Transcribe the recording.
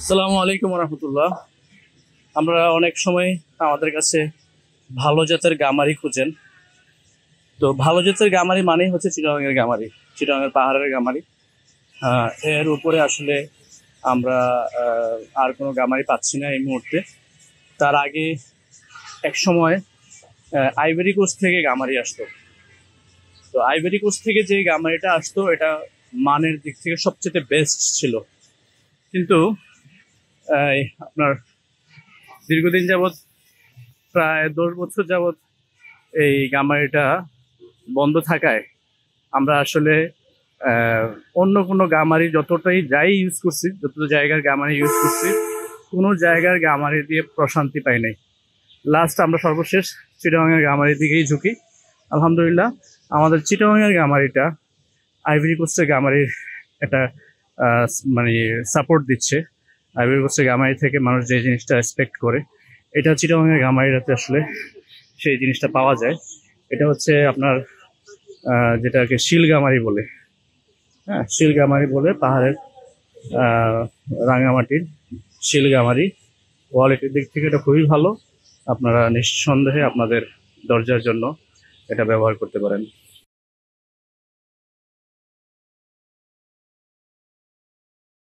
আসসালামু আলাইকুম রহমতুল্লাহ। আমরা অনেক সময় আমাদের কাছে ভালো জাতের গামারি খুঁজেন। তো ভালো জাতের গামারি মানেই হচ্ছে চিটাগাংয়ের গামারি, চিটাগাংয়ের পাহাড়ের গামারি। এর উপরে আসলে আমরা আর কোনো গামারি পাচ্ছি না এই মুহূর্তে। তার আগে এক সময় আইভরি কোস্ট থেকে গামারি আসতো। তো আইভরি কোস্ট থেকে যে গামারিটা আসতো এটা মানের দিক থেকে সবচেয়ে বেস্ট ছিল। কিন্তু আপনার দীর্ঘদিন যাবৎ, প্রায় 10 বছর যাবৎ এই গামারিটা বন্ধ থাকায় আমরা আসলে অন্য কোনো গামারি যতটাই যাই ইউজ করছি, যত জায়গার গামারি ইউজ করছি, কোনো জায়গার গামারি দিয়ে প্রশান্তি পাই নাই। লাস্ট আমরা সর্বশেষ চিটাগাংয়ের গামারির দিকেই ঝুঁকি। আলহামদুলিল্লাহ আমাদের চিটাগাংয়ের গামারিটা আইভরি কোস্টের গামারির একটা মানে সাপোর্ট দিচ্ছে। আইভরি কোস্টের গামারি থেকে মানুষ যে জিনিসটা এক্সপেক্ট করে, এটা চিটাগাংয়ের গামারিটাতে আসলে সেই জিনিসটা পাওয়া যায়। এটা হচ্ছে আপনার যেটাকে শিলগামারি বলে। হ্যাঁ, শিলগামারি বলে, পাহাড়ের রাঙামাটির শিলগামারি। কোয়ালিটির দিক থেকে এটা খুবই ভালো। আপনারা নিঃসন্দেহে আপনাদের দরজার জন্য এটা ব্যবহার করতে পারেন।